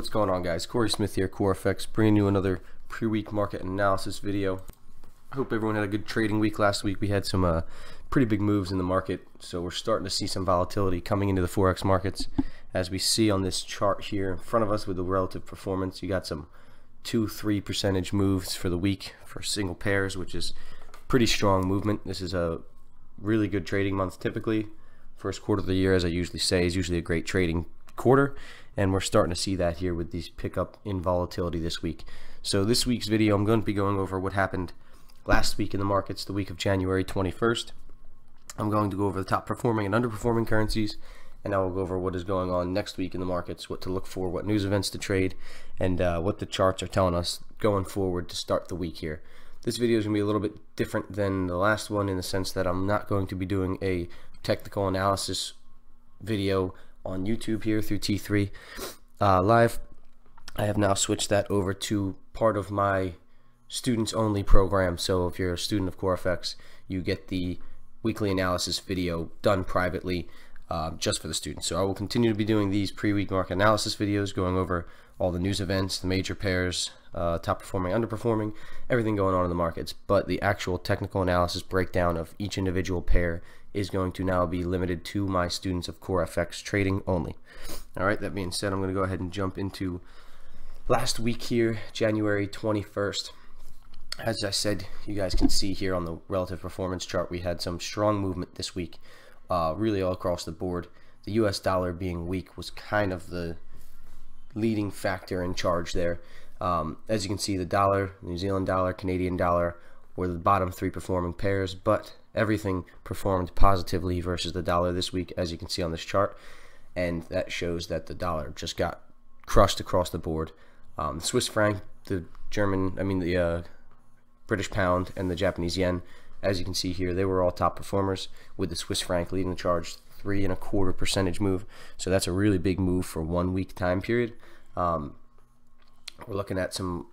What's going on, guys? Corey Smith here, CoreFX, bringing you another pre-week market analysis video. I hope everyone had a good trading week last week. We had some pretty big moves in the market, so we're starting to see some volatility coming into the Forex markets. As we see on this chart here in front of us with the relative performance, you got some 2-3% moves for the week for single pairs, which is pretty strong movement. This is a really good trading month typically. First quarter of the year, as I usually say, is usually a great trading quarter, and we're starting to see that here with these pickup in volatility this week. So this week's video, I'm going to be going over what happened last week in the markets, the week of January 21st. I'm going to go over the top performing and underperforming currencies, and I will go over what is going on next week in the markets, what to look for, what news events to trade, and what the charts are telling us going forward to start the week here. This video is going to be a little bit different than the last one in the sense that I'm not going to be doing a technical analysis video on YouTube here through T3 Live. I have now switched that over to part of my students only program. So if you're a student of CoreFX, you get the weekly analysis video done privately just for the students. So I will continue to be doing these pre-week market analysis videos, going over all the news events, the major pairs, top performing, underperforming, everything going on in the markets. But the actual technical analysis breakdown of each individual pair is going to now be limited to my students of CoreFX trading only. Alright, that being said, I'm going to go ahead and jump into last week here, January 21st. As I said, you guys can see here on the relative performance chart, we had some strong movement this week, really all across the board. The US dollar being weak was kind of the leading factor in charge there. As you can see, the dollar, New Zealand dollar, Canadian dollar were the bottom three performing pairs, but everything performed positively versus the dollar this week, as you can see on this chart, and that shows that the dollar just got crushed across the board. The Swiss franc, the British pound, and the Japanese yen, as you can see here, they were all top performers, with the Swiss franc leading the charge, 3.25% move. So that's a really big move for 1 week time period. We're looking at some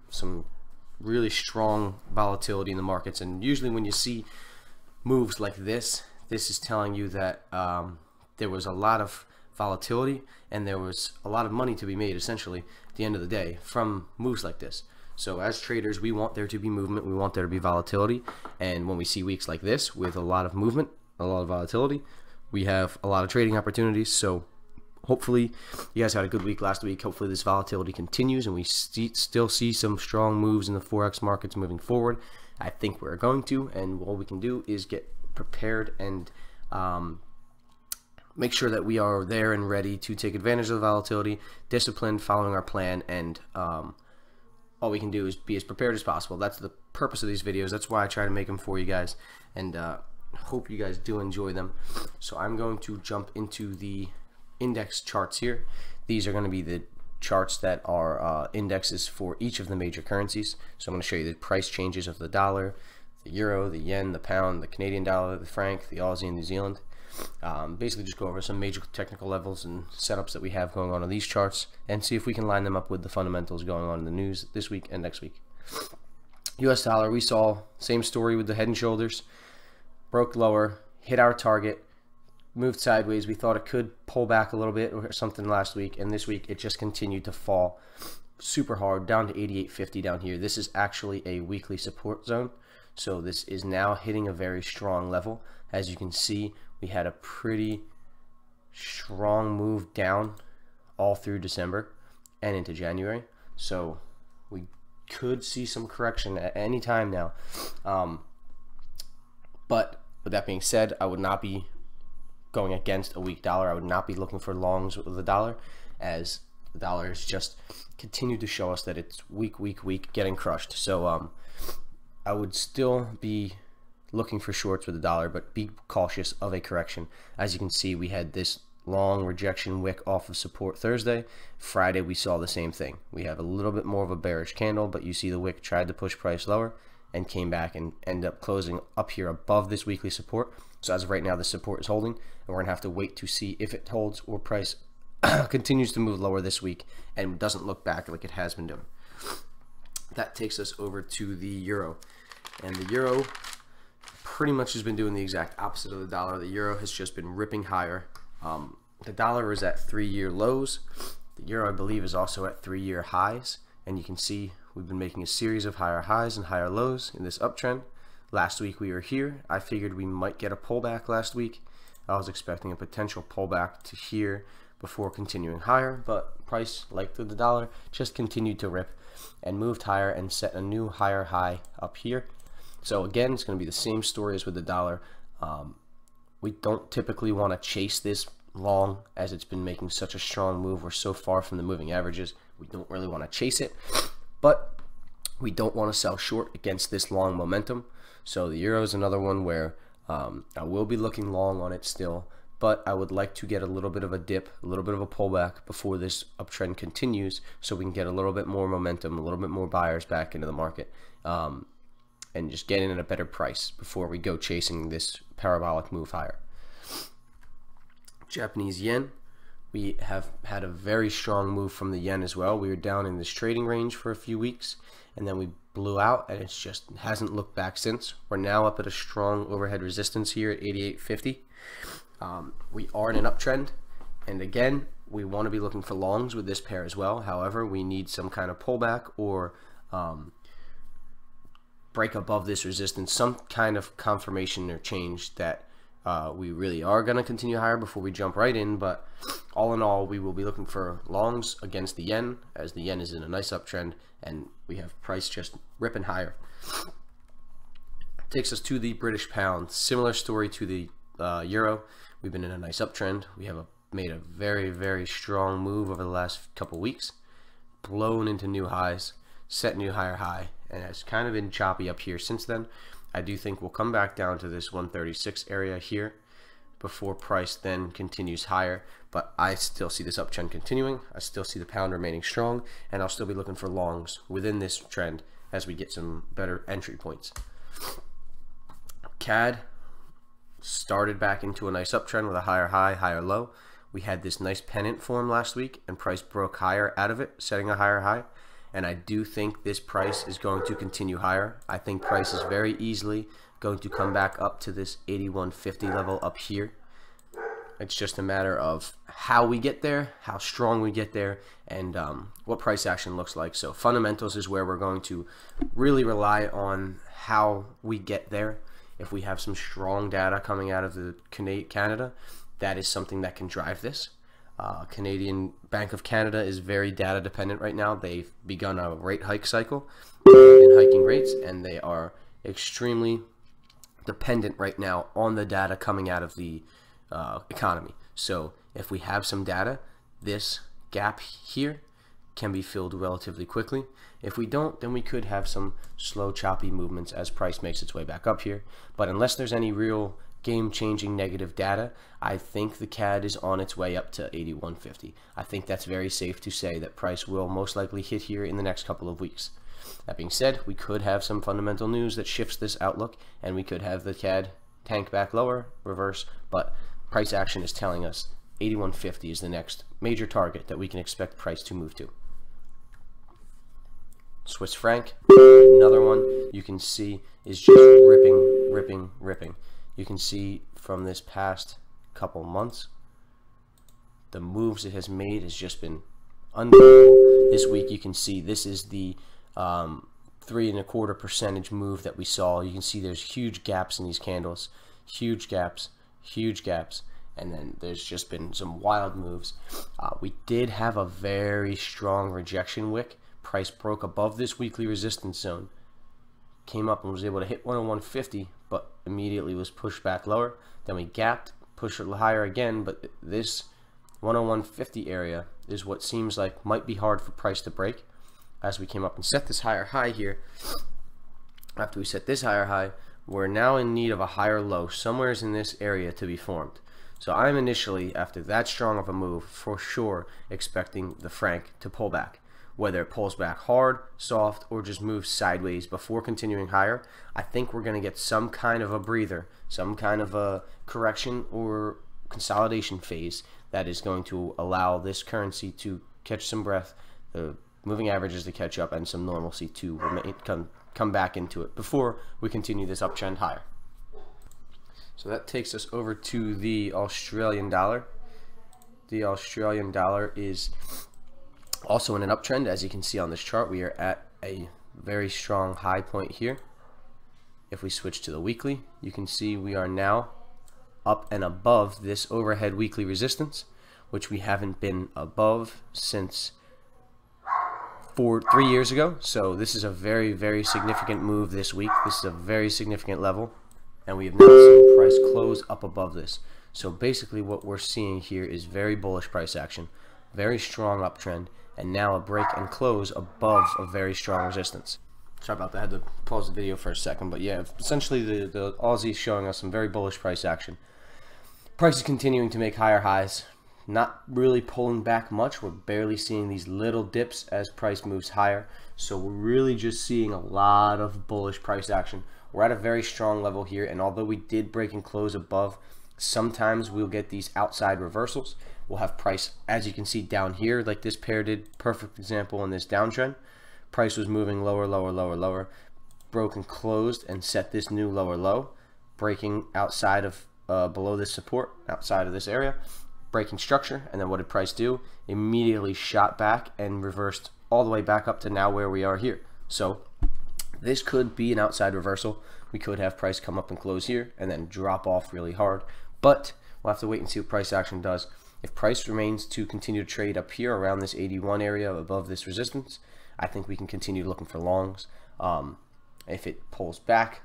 really strong volatility in the markets, and usually when you see moves like this is telling you that there was a lot of volatility and there was a lot of money to be made essentially at the end of the day from moves like this. So as traders, we want there to be movement, we want there to be volatility, and when we see weeks like this with a lot of movement, a lot of volatility, we have a lot of trading opportunities. So hopefully you guys had a good week last week. Hopefully this volatility continues and we still see some strong moves in the Forex markets moving forward. I think we're going to, and all we can do is get prepared and make sure that we are there and ready to take advantage of the volatility, disciplined, following our plan, and all we can do is be as prepared as possible. That's the purpose of these videos. That's why I try to make them for you guys, and hope you guys do enjoy them. So I'm going to jump into the index charts here. These are going to be the charts that are indexes for each of the major currencies. So I'm going to show you the price changes of the dollar, the euro, the yen, the pound, the Canadian dollar, the franc, the Aussie, and New Zealand. Basically just go over some major technical levels and setups that we have going on these charts and see if we can line them up with the fundamentals going on in the news this week and next week. US dollar, we saw same story with the head and shoulders, broke lower, hit our target, moved sideways. We thought it could pull back a little bit or something last week, and this week it just continued to fall super hard down to 88.50 down here. This is actually a weekly support zone, so this is now hitting a very strong level. As you can see, we had a pretty strong move down all through December and into January, so we could see some correction at any time now. But with that being said, I would not be going against a weak dollar. I would not be looking for longs with the dollar, as the dollar has just continued to show us that it's weak, getting crushed. So I would still be looking for shorts with the dollar, but be cautious of a correction. As you can see, we had this long rejection wick off of support Thursday. Friday we saw the same thing. We have a little bit more of a bearish candle, but you see the wick tried to push price lower and came back and ended up closing up here above this weekly support. So as of right now, the support is holding, and we're going to have to wait to see if it holds or price continues to move lower this week and doesn't look back like it has been doing. That takes us over to the euro, and the euro pretty much has been doing the exact opposite of the dollar. The euro has just been ripping higher. The dollar is at 3-year lows, The euro, I believe, is also at 3-year highs, and you can see we've been making a series of higher highs and higher lows in this uptrend. Last week we were here. I figured we might get a pullback last week. I was expecting a potential pullback to here before continuing higher, but price, like the dollar, just continued to rip and moved higher and set a new higher high up here. So again, it's going to be the same story as with the dollar. We don't typically want to chase this long, as it's been making such a strong move. We're so far from the moving averages. We don't really want to chase it, but we don't want to sell short against this long momentum. So the euro is another one where I will be looking long on it still, but I would like to get a little bit of a dip, a little bit of a pullback before this uptrend continues, so we can get a little bit more momentum, a little bit more buyers back into the market, and just get in at a better price before we go chasing this parabolic move higher. Japanese yen, we have had a very strong move from the yen as well. We were down in this trading range for a few weeks, and then we blew out, and it's just hasn't looked back since. We're now up at a strong overhead resistance here at 88.50. We are in an uptrend, and again, we want to be looking for longs with this pair as well. However, we need some kind of pullback or break above this resistance, some kind of confirmation or change that we really are going to continue higher before we jump right in. But all in all, we will be looking for longs against the yen, as the yen is in a nice uptrend and we have price just ripping higher. Takes us to the British pound. Similar story to the euro. We've been in a nice uptrend. We have made a very, very strong move over the last couple weeks, blown into new highs, set new higher high, and it's kind of been choppy up here since then. I do think we'll come back down to this 136 area here before price then continues higher, but I still see this uptrend continuing. I still see the pound remaining strong, and I'll still be looking for longs within this trend as we get some better entry points. CAD started back into a nice uptrend with a higher high, higher low. We had this nice pennant form last week, and price broke higher out of it, setting a higher high. And I do think this price is going to continue higher. I think price is very easily going to come back up to this 81.50 level up here. It's just a matter of how we get there, how strong we get there, and what price action looks like. So fundamentals is where we're going to really rely on how we get there. If we have some strong data coming out of the Canada, that is something that can drive this. Canadian Bank of Canada is very data dependent right now. They've begun a rate hike cycle. They've been hiking rates, and they are extremely dependent right now on the data coming out of the economy. So if we have some data, this gap here can be filled relatively quickly. If we don't, then we could have some slow, choppy movements as price makes its way back up here. But unless there's any real game-changing negative data, I think the CAD is on its way up to 81.50. I think that's very safe to say that price will most likely hit here in the next couple of weeks. That being said, we could have some fundamental news that shifts this outlook, and we could have the CAD tank back lower, reverse, but price action is telling us 81.50 is the next major target that we can expect price to move to. Swiss franc, another one you can see is just ripping, ripping, ripping. You can see from this past couple months, the moves it has made has just been unbelievable. This week you can see this is the 3.25% move that we saw. You can see there's huge gaps in these candles, huge gaps, and then there's just been some wild moves. We did have a very strong rejection wick. Price broke above this weekly resistance zone, came up and was able to hit 101.50, but immediately was pushed back lower. Then we gapped, pushed it higher again, but this 101.50 area is what seems like might be hard for price to break. As we came up and set this higher high here, after we set this higher high, we're now in need of a higher low somewhere in this area to be formed. So I'm initially, after that strong of a move, for sure expecting the franc to pull back. Whether it pulls back hard, soft, or just moves sideways before continuing higher, I think we're going to get some kind of a breather, some kind of a correction or consolidation phase that is going to allow this currency to catch some breath, the moving averages to catch up, and some normalcy to come back into it before we continue this uptrend higher. So that takes us over to the Australian dollar. The Australian dollar is Also in an uptrend, as you can see on this chart, we are at a very strong high point here. If we switch to the weekly, you can see we are now up and above this overhead weekly resistance, which we haven't been above since 3 years ago. So this is a very, very significant move this week. This is a very significant level, and we have now seen price close up above this. So basically what we're seeing here is very bullish price action, very strong uptrend, and now a break and close above a very strong resistance. Sorry about that, I had to pause the video for a second, but yeah, essentially the Aussie is showing us some very bullish price action. Price is continuing to make higher highs, not really pulling back much. We're barely seeing these little dips as price moves higher, so we're really just seeing a lot of bullish price action. We're at a very strong level here, and although we did break and close above, sometimes we'll get these outside reversals. We'll have price, as you can see down here, like this pair did, perfect example in this downtrend. Price was moving lower, lower, lower, lower, broke and closed and set this new lower low, breaking outside of below this support, outside of this area, breaking structure. And then what did price do? Immediately shot back and reversed all the way back up to now where we are here. So this could be an outside reversal. We could have price come up and close here and then drop off really hard, but we'll have to wait and see what price action does. If price remains to continue to trade up here around this 81 area above this resistance, I think we can continue looking for longs. If it pulls back,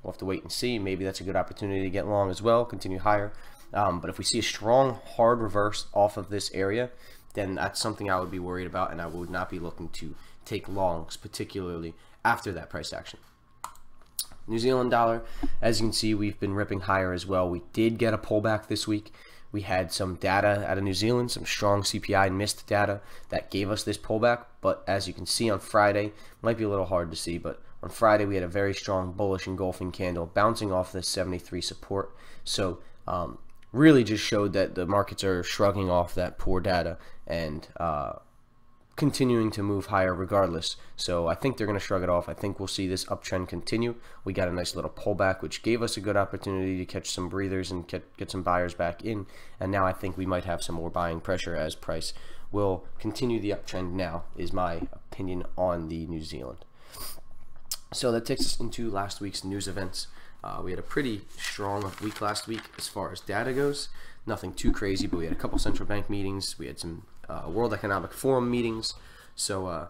we'll have to wait and see. Maybe that's a good opportunity to get long as well, continue higher. But if we see a strong hard reverse off of this area, then that's something I would be worried about, and I would not be looking to take longs, particularly after that price action. New Zealand dollar, as you can see, we've been ripping higher as well. We did get a pullback this week. We had some data out of New Zealand, some strong CPI and missed data that gave us this pullback. But as you can see on Friday, might be a little hard to see, but on Friday we had a very strong bullish engulfing candle bouncing off this 73 support. So really just showed that the markets are shrugging off that poor data and continuing to move higher regardless. So I think they're going to shrug it off. I think we'll see this uptrend continue. We got a nice little pullback, which gave us a good opportunity to catch some breathers and get some buyers back in. And now I think we might have some more buying pressure as price will continue the uptrend now, is my opinion on the New Zealand. So that takes us into last week's news events. We had a pretty strong week last week as far as data goes. Nothing too crazy, but we had a couple central bank meetings. We had some World Economic Forum meetings. So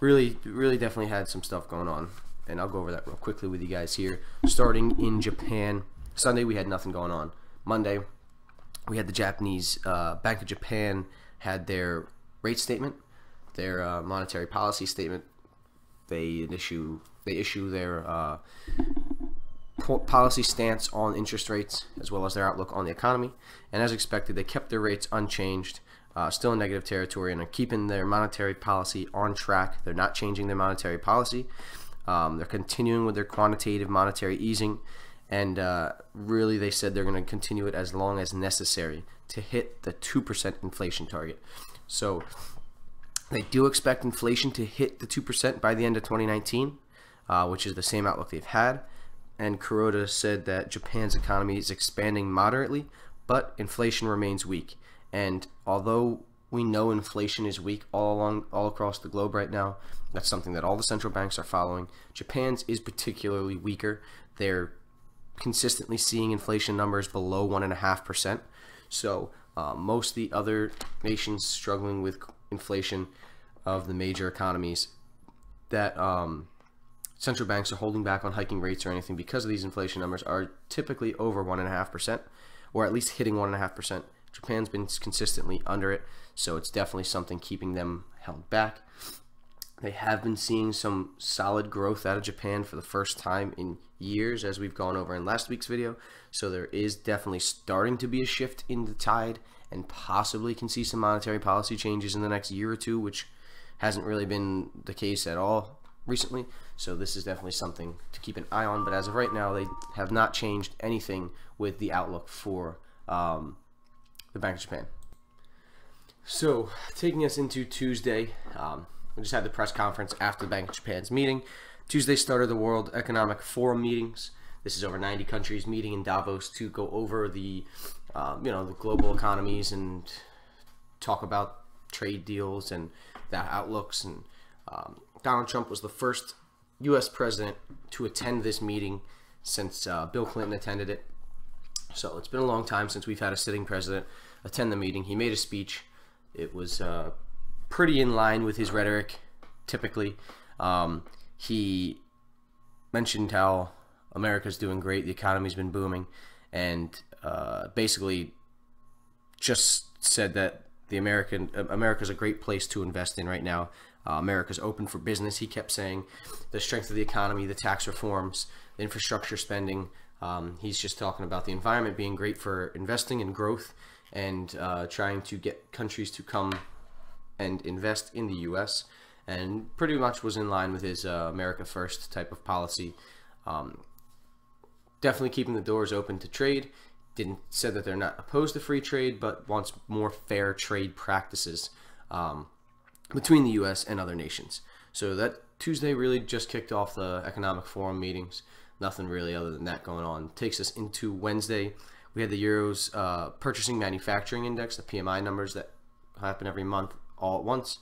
really definitely had some stuff going on. And I'll go over that real quickly with you guys here. Starting in Japan, Sunday we had nothing going on. Monday we had the Japanese Bank of Japan had their rate statement, their monetary policy statement. They issue their policy stance on interest rates as well as their outlook on the economy, and as expected they kept their rates unchanged, still in negative territory, and are keeping their monetary policy on track. They're not changing their monetary policy. They're continuing with their quantitative monetary easing, and really they said they're going to continue it as long as necessary to hit the 2% inflation target. So they do expect inflation to hit the 2% by the end of 2019, which is the same outlook they've had. And Kuroda said that Japan's economy is expanding moderately, but inflation remains weak. And although we know inflation is weak all across the globe right now, that's something that all the central banks are following. Japan's is particularly weaker. They're consistently seeing inflation numbers below 1.5%. So most of the other nations struggling with inflation of the major economies, that central banks are holding back on hiking rates or anything because of these inflation numbers, are typically over 1.5%, or at least hitting 1.5%. Japan's been consistently under it, so it's definitely something keeping them held back. They have been seeing some solid growth out of Japan for the first time in years, as we've gone over in last week's video. So there is definitely starting to be a shift in the tide, and possibly can see some monetary policy changes in the next year or two, which hasn't really been the case at all recently. So this is definitely something to keep an eye on, but as of right now they have not changed anything with the outlook for the Bank of Japan. So taking us into Tuesday, we just had the press conference after the Bank of Japan's meeting. Tuesday started the World Economic Forum meetings. This is over 90 countries meeting in Davos to go over the the global economies and talk about trade deals and that outlooks. And Donald Trump was the first U.S. president to attend this meeting since Bill Clinton attended it. So it's been a long time since we've had a sitting president attend the meeting. He made a speech. It was pretty in line with his rhetoric, typically. He mentioned how America's doing great, the economy's been booming, and basically just said that America's a great place to invest in right now. America's open for business. He kept saying the strength of the economy, the tax reforms, the infrastructure spending. He's just talking about the environment being great for investing and growth, and trying to get countries to come and invest in the U.S., and pretty much was in line with his America First type of policy. Definitely keeping the doors open to trade. Said that they're not opposed to free trade, but wants more fair trade practices between the U.S. and other nations. So that Tuesday really just kicked off the economic forum meetings. Nothing really other than that going on. Takes us into Wednesday. We had the Euro's Purchasing Manufacturing Index, the PMI numbers that happen every month all at once.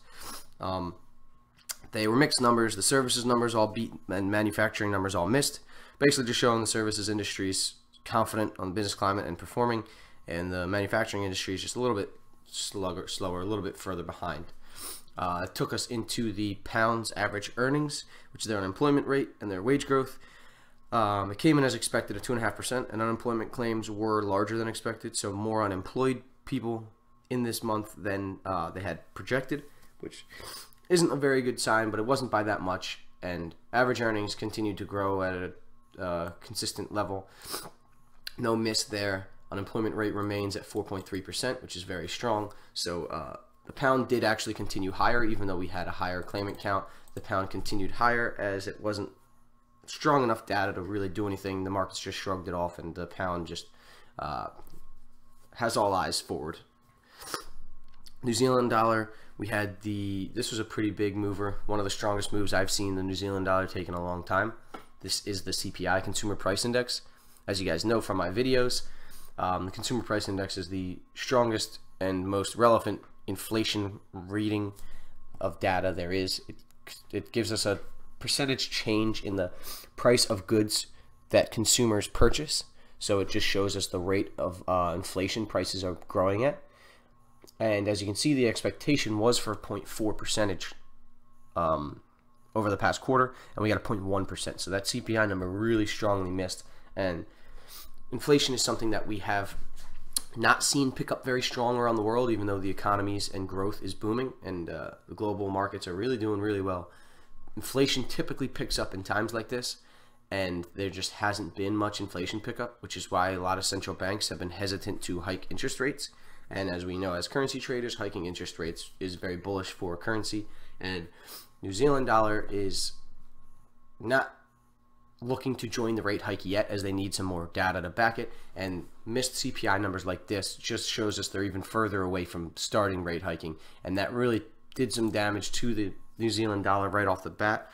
They were mixed numbers. The services numbers all beat and manufacturing numbers all missed. Basically just showing the services industry's confident on business climate and performing, and the manufacturing industry is just a little bit slower, a little bit further behind. It took us into the pound's average earnings, which is their unemployment rate and their wage growth. It came in as expected at 2.5%, and unemployment claims were larger than expected, so more unemployed people in this month than they had projected, which isn't a very good sign, but it wasn't by that much, and average earnings continued to grow at a consistent level. No miss there. Unemployment rate remains at 4.3%, which is very strong. So the pound did actually continue higher, even though we had a higher claimant count. The pound continued higher as it wasn't strong enough data to really do anything. The markets just shrugged it off, and the pound just has all eyes forward. New Zealand dollar, we had this was a pretty big mover, one of the strongest moves I've seen the New Zealand dollar take in a long time. This is the CPI, Consumer Price Index. As you guys know from my videos, the Consumer Price Index is the strongest and most relevant inflation reading of data there is. It gives us a percentage change in the price of goods that consumers purchase. So it just shows us the rate of inflation prices are growing at. And as you can see, the expectation was for 0.4% over the past quarter, and we got a 0.1%. So that CPI number really strongly missed. And inflation is something that we have not seen pick up very strong around the world, even though the economies and growth is booming, and the global markets are really doing really well. Inflation typically picks up in times like this, and there just hasn't been much inflation pickup, which is why a lot of central banks have been hesitant to hike interest rates. And as we know, as currency traders, hiking interest rates is very bullish for currency. And New Zealand dollar is not looking to join the rate hike yet, as they need some more data to back it, and missed CPI numbers like this just shows us they're even further away from starting rate hiking, and that really did some damage to the New Zealand dollar right off the bat.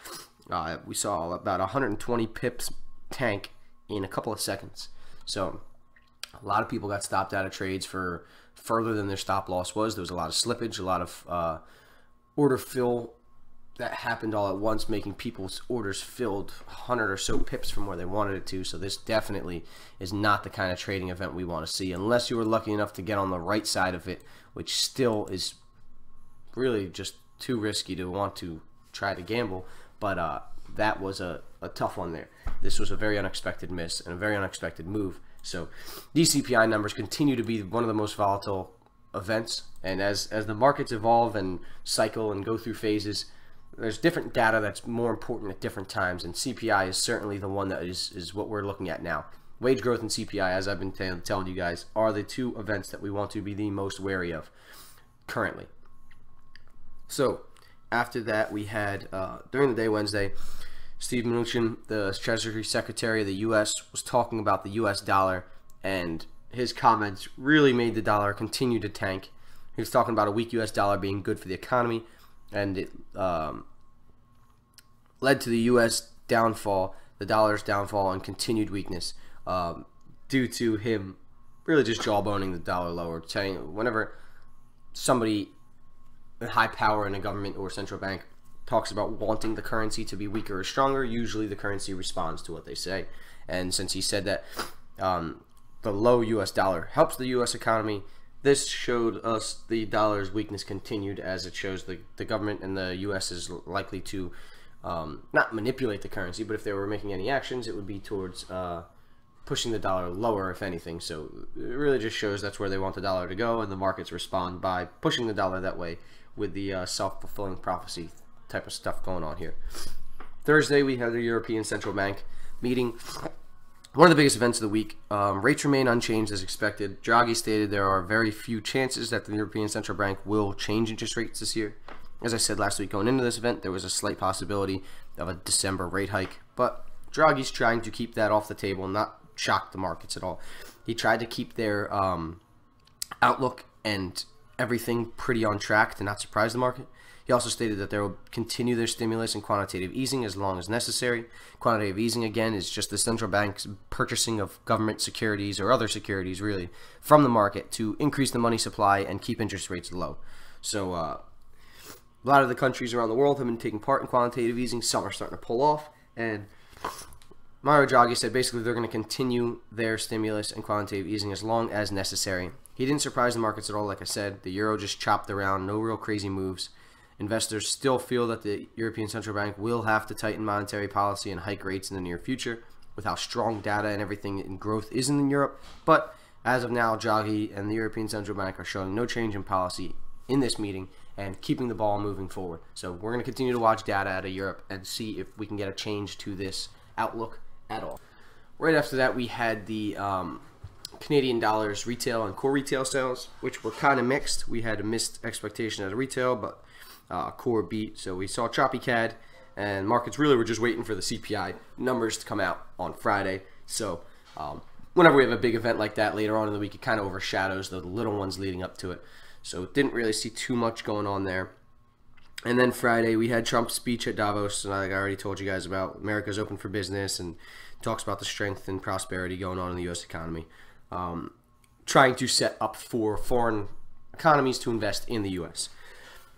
We saw about 120 pips tank in a couple of seconds, so a lot of people got stopped out of trades for further than their stop loss was. There was a lot of slippage, a lot of order fill that happened all at once, making people's orders filled 100 or so pips from where they wanted it to. So this definitely is not the kind of trading event we want to see, unless you were lucky enough to get on the right side of it, which still is really just too risky to want to try to gamble. But that was a tough one there. This was a very unexpected miss and a very unexpected move. So these CPI numbers continue to be one of the most volatile events, and as the markets evolve and cycle and go through phases, there's different data that's more important at different times, and CPI is certainly the one that is what we're looking at now. Wage growth and CPI, as I've been telling you guys, are the two events that we want to be the most wary of currently. So after that, we had during the day Wednesday, Steve Mnuchin, the Treasury Secretary of the U.S., was talking about the U.S. dollar, and his comments really made the dollar continue to tank. He was talking about a weak U.S. dollar being good for the economy, and it led to the U.S. downfall, the dollar's downfall, and continued weakness due to him really just jawboning the dollar lower, saying whenever somebody high power in a government or central bank talks about wanting the currency to be weaker or stronger, usually the currency responds to what they say. And since he said that the low U.S. dollar helps the U.S. economy, this showed us the dollar's weakness continued, as it shows the government and the U.S. is likely to not manipulate the currency, but if they were making any actions, it would be towards pushing the dollar lower, if anything. So it really just shows that's where they want the dollar to go, and the markets respond by pushing the dollar that way with the self-fulfilling prophecy type of stuff going on here. Thursday, we had the European Central Bank meeting. One of the biggest events of the week. Rates remain unchanged as expected. Draghi stated there are very few chances that the European Central Bank will change interest rates this year. As I said last week going into this event, there was a slight possibility of a December rate hike, but Draghi's trying to keep that off the table and not shock the markets at all. He tried to keep their outlook and everything pretty on track to not surprise the market. He also stated that they will continue their stimulus and quantitative easing as long as necessary. Quantitative easing, again, is just the central bank's purchasing of government securities or other securities, really, from the market to increase the money supply and keep interest rates low. So a lot of the countries around the world have been taking part in quantitative easing. Some are starting to pull off. And Mario Draghi said basically they're going to continue their stimulus and quantitative easing as long as necessary. He didn't surprise the markets at all, like I said. The euro just chopped around, no real crazy moves. Investors still feel that the European Central Bank will have to tighten monetary policy and hike rates in the near future with how strong data and everything in growth is in Europe. But as of now, Draghi and the European Central Bank are showing no change in policy in this meeting and keeping the ball moving forward. So we're going to continue to watch data out of Europe and see if we can get a change to this outlook at all. Right after that, we had the Canadian dollars retail and core retail sales, which were kind of mixed. We had a missed expectation at a retail, but core beat. So we saw choppy CAD, and markets really were just waiting for the CPI numbers to come out on Friday. So whenever we have a big event like that later on in the week, it kind of overshadows the little ones leading up to it. So didn't really see too much going on there. And then Friday, we had Trump's speech at Davos, and like I already told you guys about, America's open for business, and talks about the strength and prosperity going on in the U.S. economy, trying to set up for foreign economies to invest in the U.S.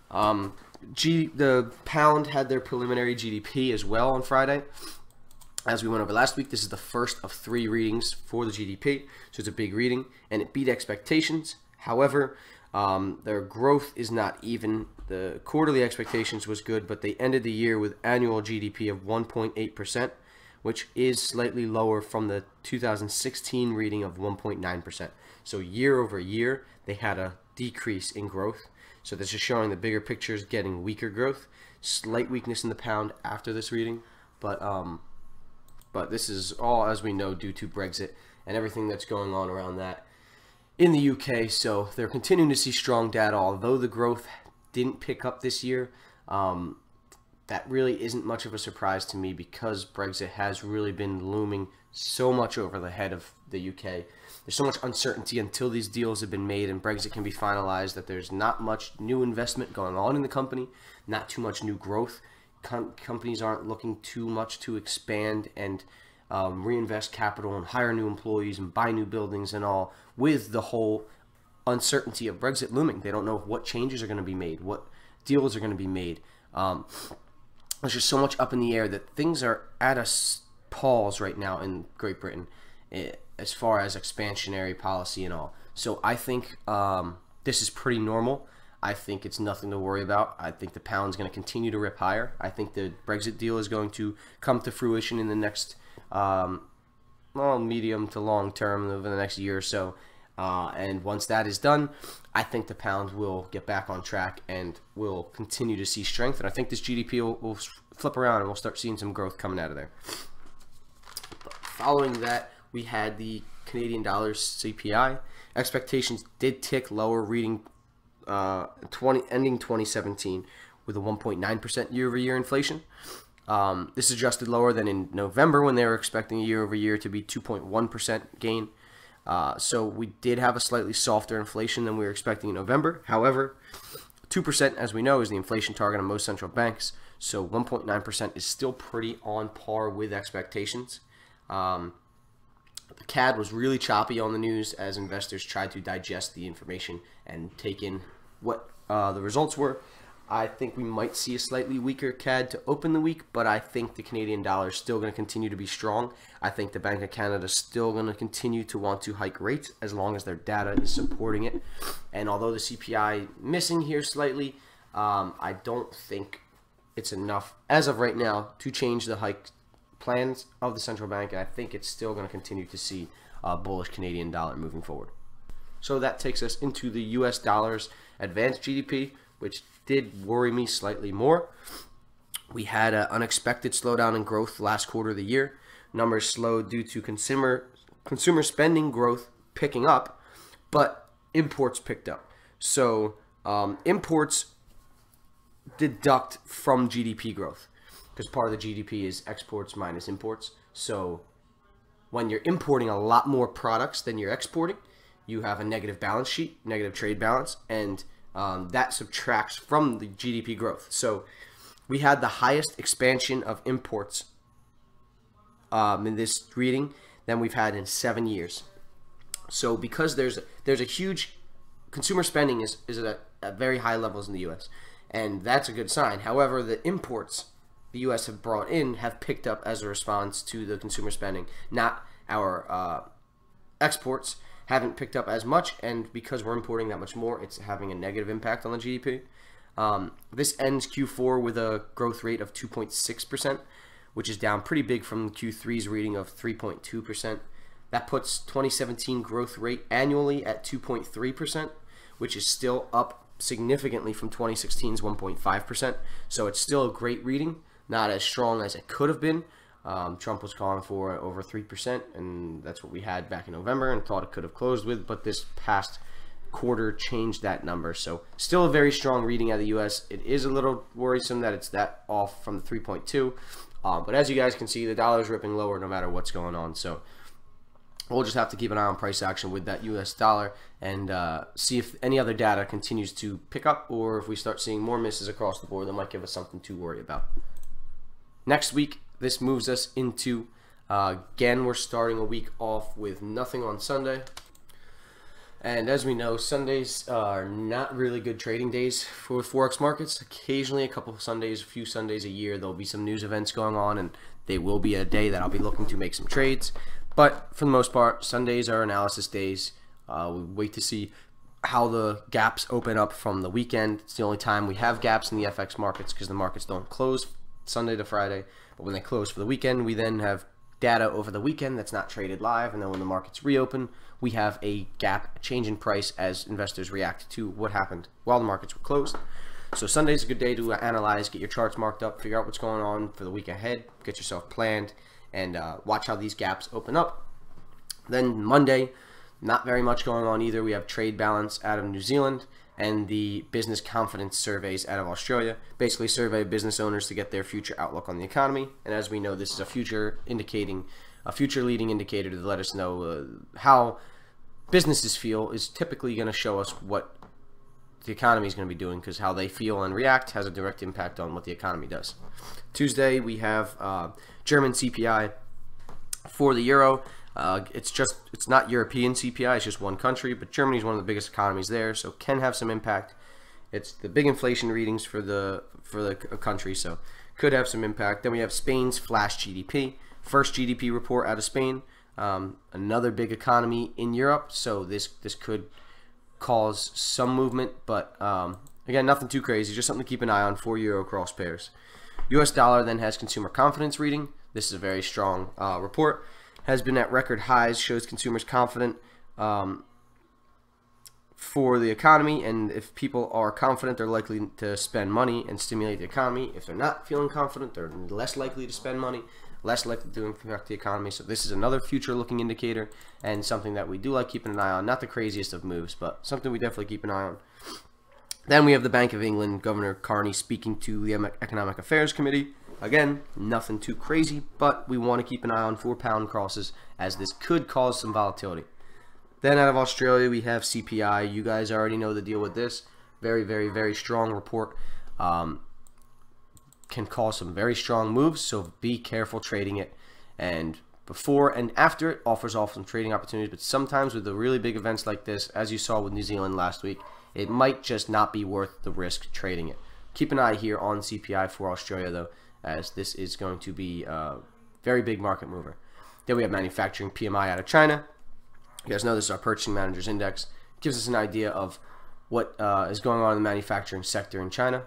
The pound had their preliminary GDP as well on Friday. As we went over last week, this is the first of 3 readings for the GDP, so it's a big reading, and it beat expectations. However, their growth is not even. The quarterly expectations was good, but they ended the year with annual GDP of 1.8%, which is slightly lower from the 2016 reading of 1.9%. So year over year, they had a decrease in growth. So this is showing the bigger picture is getting weaker growth. Slight weakness in the pound after this reading, but this is all, as we know, due to Brexit and everything that's going on around that in the UK. So they're continuing to see strong data, although the growth didn't pick up this year. That really isn't much of a surprise to me because Brexit has really been looming so much over the head of the UK. There's so much uncertainty until these deals have been made and Brexit can be finalized that there's not much new investment going on in the company, not too much new growth. Companies aren't looking too much to expand and reinvest capital and hire new employees and buy new buildings and all, with the whole uncertainty of Brexit looming. They don't know what changes are going to be made, what deals are going to be made. There's just so much up in the air that things are at a pause right now in Great Britain as far as expansionary policy and all. So I think this is pretty normal. I think it's nothing to worry about. I think the pound's going to continue to rip higher. I think the Brexit deal is going to come to fruition in the next medium to long term, over the next year or so. And once that is done, I think the pound will get back on track and will continue to see strength. And I think this GDP will flip around and we'll start seeing some growth coming out of there. But following that, we had the Canadian Dollars CPI. Expectations did tick lower, reading ending 2017 with a 1.9% year-over-year inflation. This is adjusted lower than in November when they were expecting a year-over-year to be 2.1% gain. So we did have a slightly softer inflation than we were expecting in November. However, 2%, as we know, is the inflation target of most central banks. So 1.9% is still pretty on par with expectations. The CAD was really choppy on the news as investors tried to digest the information and take in what the results were. I think we might see a slightly weaker CAD to open the week, but I think the Canadian dollar is still going to continue to be strong. I think the Bank of Canada is still going to continue to want to hike rates as long as their data is supporting it. And although the CPI missing here slightly, I don't think it's enough as of right now to change the hike plans of the central bank. And I think it's still going to continue to see a bullish Canadian dollar moving forward. So that takes us into the US Dollars Advance Gdp, which did worry me slightly more. We had an unexpected slowdown in growth last quarter of the year. Numbers slowed due to consumer spending growth picking up, but imports picked up. So imports deduct from GDP growth, because part of the GDP is exports minus imports. So when you're importing a lot more products than you're exporting, you have a negative balance sheet, negative trade balance, and that subtracts from the GDP growth. So we had the highest expansion of imports in this reading than we've had in 7 years. So because there's a huge consumer spending is at very high levels in the U.S., and that's a good sign. However, the imports the U.S. have brought in have picked up as a response to the consumer spending. Not our exports haven't picked up as much, and because we're importing that much more, it's having a negative impact on the GDP. This ends Q4 with a growth rate of 2.6%, which is down pretty big from Q3's reading of 3.2%. That puts 2017 growth rate annually at 2.3%, which is still up significantly from 2016's 1.5%. So it's still a great reading, not as strong as it could have been. Trump was calling for over 3%, and that's what we had back in November and thought it could have closed with, but this past quarter changed that number. So still a very strong reading out of the U.S. It is a little worrisome that it's that off from the 3.2, but as you guys can see, the dollar is ripping lower no matter what's going on. So we'll just have to keep an eye on price action with that U.S. dollar and see if any other data continues to pick up, or if we start seeing more misses across the board that might give us something to worry about. Next week, this moves us into, again, we're starting a week off with nothing on Sunday. And as we know, Sundays are not really good trading days for Forex markets. Occasionally, a couple of Sundays, a few Sundays a year, there'll be some news events going on, and they will be a day that I'll be looking to make some trades. But for the most part, Sundays are analysis days. We wait to see how the gaps open up from the weekend. It's the only time we have gaps in the FX markets because the markets don't close Sunday to Friday. But when they close for the weekend, we then have data over the weekend that's not traded live, and then when the markets reopen, we have a gap, a change in price as investors react to what happened while the markets were closed. So Sunday's a good day to analyze, get your charts marked up, figure out what's going on for the week ahead, get yourself planned, and watch how these gaps open up. Then Monday, not very much going on either. We have trade balance out of New Zealand and the business confidence surveys out of Australia. Basically survey business owners to get their future outlook on the economy. And as we know, this is a future leading indicator to let us know how businesses feel is typically going to show us what the economy is going to be doing, because how they feel and react has a direct impact on what the economy does. Tuesday, we have German CPI for the euro. It's not European CPI, it's just one country, but Germany is one of the biggest economies there, so can have some impact. It's the big inflation readings for the country, so could have some impact. Then we have Spain's flash GDP, first GDP report out of Spain, another big economy in Europe, so this could cause some movement, but again, nothing too crazy, just something to keep an eye on for euro cross pairs. US dollar then has consumer confidence reading. This is a very strong report. Has been at record highs, shows consumers confident for the economy, and if people are confident, they're likely to spend money and stimulate the economy. If they're not feeling confident, they're less likely to spend money, less likely to impact the economy. So this is another future-looking indicator and something that we do like keeping an eye on. Not the craziest of moves, but something we definitely keep an eye on. Then we have the Bank of England, Governor Carney speaking to the Economic Affairs Committee. Again, nothing too crazy, but we want to keep an eye on 4-pound crosses as this could cause some volatility. Then out of Australia, we have CPI. You guys already know the deal with this. Very, very, very strong report. Can cause some very strong moves, so be careful trading it. And before and after it offers off some trading opportunities, but sometimes with the really big events like this, as you saw with New Zealand last week, it might just not be worth the risk trading it. Keep an eye here on CPI for Australia, though, as this is going to be a very big market mover. Then we have manufacturing PMI out of China. You guys know this is our Purchasing Managers Index. It gives us an idea of what is going on in the manufacturing sector in China,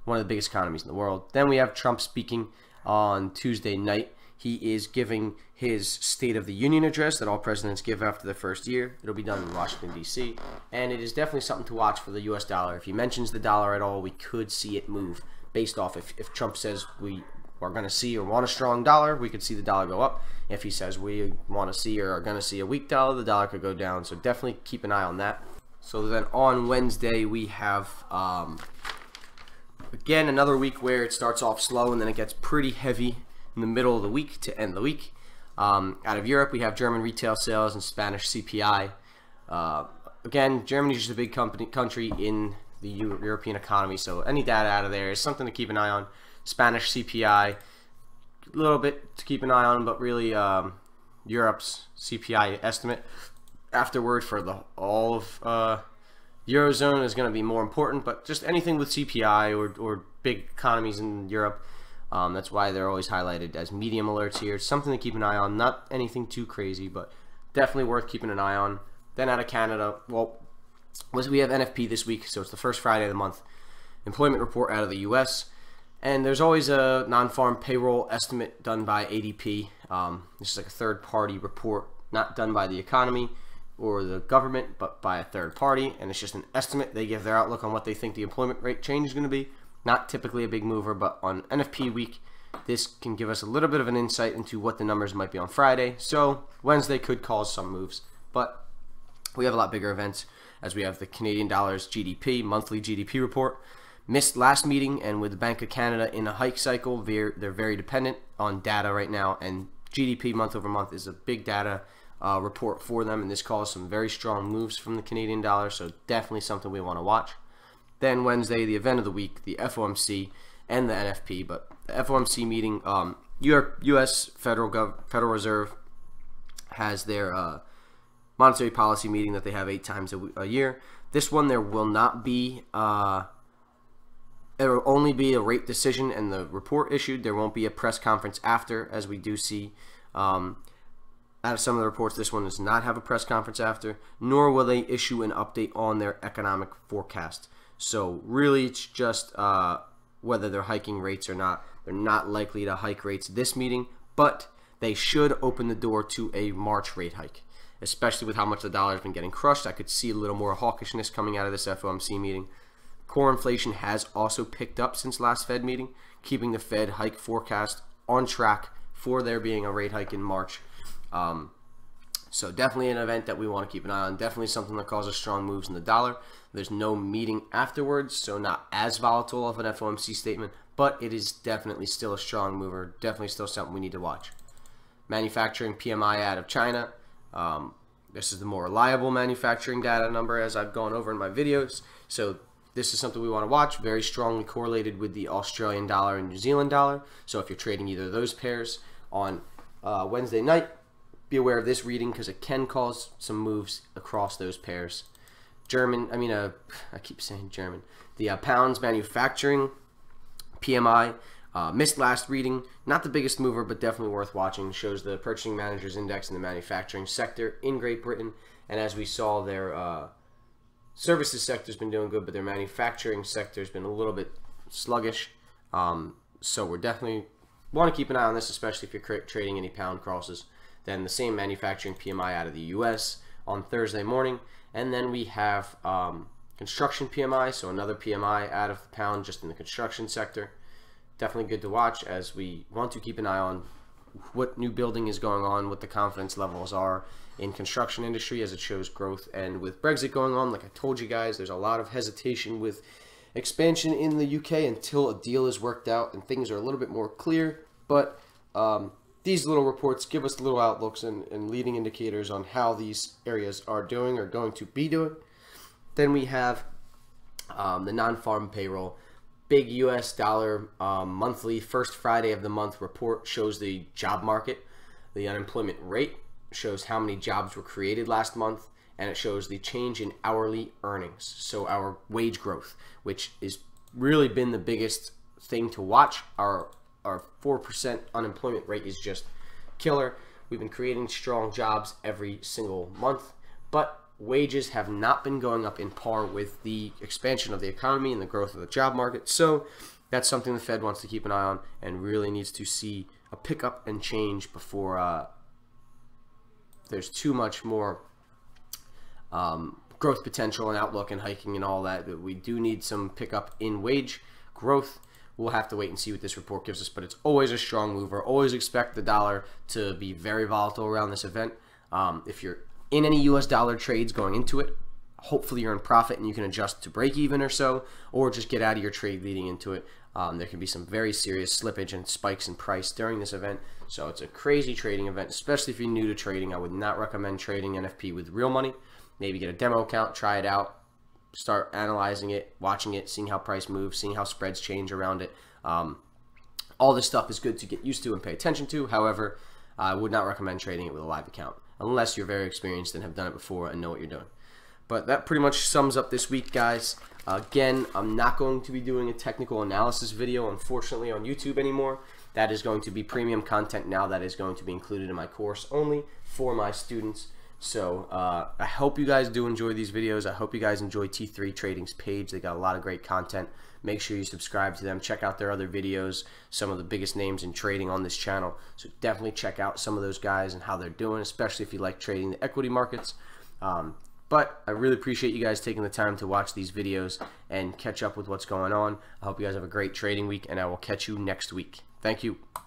one of the biggest economies in the world. Then we have Trump speaking on Tuesday night. He is giving his State of the Union address that all presidents give after their first year. It'll be done in Washington, D.C., and it is definitely something to watch for the U.S. dollar. If he mentions the dollar at all, we could see it move based off if Trump says we are going to see or want a strong dollar, we could see the dollar go up. If he says we want to see or are going to see a weak dollar, the dollar could go down. So definitely keep an eye on that. So then on Wednesday, we have, again, another week where it starts off slow and then it gets pretty heavy in the middle of the week to end the week. Out of Europe, we have German retail sales and Spanish CPI. Again, Germany is just a big country in the European economy, so any data out of there is something to keep an eye on. Spanish CPI, a little bit to keep an eye on, but really Europe's CPI estimate afterward for all of Eurozone is going to be more important, but just anything with CPI or big economies in Europe, that's why they're always highlighted as medium alerts here. It's something to keep an eye on, not anything too crazy, but definitely worth keeping an eye on. Then out of Canada, well, we have NFP this week, so it's the first Friday of the month. Employment report out of the U.S., and there's always a non-farm payroll estimate done by ADP. This is like a third-party report, not done by the economy or the government, but by a third party, and it's just an estimate. They give their outlook on what they think the employment rate change is going to be. Not typically a big mover, but on NFP week, this can give us a little bit of an insight into what the numbers might be on Friday. So Wednesday could cause some moves, but we have a lot bigger events, as we have the Canadian Dollars GDP, monthly GDP report. Missed last meeting, and with the Bank of Canada in a hike cycle, they're very dependent on data right now, and GDP month over month is a big data report for them, and this caused some very strong moves from the Canadian dollar, so definitely something we want to watch. Then Wednesday, the event of the week, the FOMC and the NFP, but the FOMC meeting, U.S. Federal Reserve has their monetary policy meeting that they have 8 times a year. This one, there will not be, it will only be a rate decision and the report issued. There won't be a press conference after, as we do see out of some of the reports. This one does not have a press conference after, nor will they issue an update on their economic forecast. So really, it's just whether they're hiking rates or not. They're not likely to hike rates this meeting, but they should open the door to a March rate hike, especially with how much the dollar has been getting crushed. I could see a little more hawkishness coming out of this FOMC meeting. Core inflation has also picked up since last Fed meeting, keeping the Fed hike forecast on track for there being a rate hike in March. So definitely an event that we want to keep an eye on. Definitely something that causes strong moves in the dollar. There's no meeting afterwards, so not as volatile of an FOMC statement, but it is definitely still a strong mover. Definitely still something we need to watch. Manufacturing PMI out of China. This is the more reliable manufacturing data number, as I've gone over in my videos. So this is something we want to watch. Very strongly correlated with the Australian dollar and New Zealand dollar. So if you're trading either of those pairs on Wednesday night, be aware of this reading because it can cause some moves across those pairs. I keep saying German. The pounds manufacturing PMI missed last reading. Not the biggest mover, but definitely worth watching. Shows the Purchasing Managers Index in the manufacturing sector in Great Britain. And as we saw, their services sector has been doing good, but their manufacturing sector has been a little bit sluggish. So we're definitely want to keep an eye on this, especially if you're trading any pound crosses. Then the same manufacturing PMI out of the U.S. on Thursday morning. And then we have construction PMI, so another PMI out of the pound just in the construction sector. Definitely good to watch, as we want to keep an eye on what new building is going on, what the confidence levels are in construction industry as it shows growth. And with Brexit going on, like I told you guys, there's a lot of hesitation with expansion in the UK until a deal is worked out and things are a little bit more clear. But these little reports give us little outlooks and leading indicators on how these areas are doing or going to be doing. Then we have the non-farm payroll. Big U.S. dollar monthly first Friday of the month report shows the job market. The unemployment rate shows how many jobs were created last month, and it shows the change in hourly earnings, so our wage growth, which is really been the biggest thing to watch. Our 4% unemployment rate is just killer. We've been creating strong jobs every single month, but wages have not been going up in par with the expansion of the economy and the growth of the job market. So that's something the Fed wants to keep an eye on and really needs to see a pickup and change before there's too much more growth potential and outlook and hiking and all that. We do need some pickup in wage growth. We'll have to wait and see what this report gives us, but it's always a strong mover. Always expect the dollar to be very volatile around this event. If you're in any US dollar trades going into it, hopefully you're in profit and you can adjust to break even or so, or just get out of your trade leading into it. There can be some very serious slippage and spikes in price during this event. So it's a crazy trading event, especially if you're new to trading. I would not recommend trading NFP with real money. Maybe get a demo account, try it out, start analyzing it, watching it, seeing how price moves, seeing how spreads change around it. All this stuff is good to get used to and pay attention to. However, I would not recommend trading it with a live account unless you're very experienced and have done it before and know what you're doing. But that pretty much sums up this week, guys. Again, I'm not going to be doing a technical analysis video, unfortunately, on YouTube anymore. That is going to be premium content now. That is going to be included in my course only for my students. So I hope you guys do enjoy these videos. I hope you guys enjoy T3 Trading's page. They got a lot of great content. Make sure you subscribe to them. Check out their other videos, some of the biggest names in trading on this channel. So definitely check out some of those guys and how they're doing, especially if you like trading the equity markets. But I really appreciate you guys taking the time to watch these videos and catch up with what's going on. I hope you guys have a great trading week, and I will catch you next week. Thank you.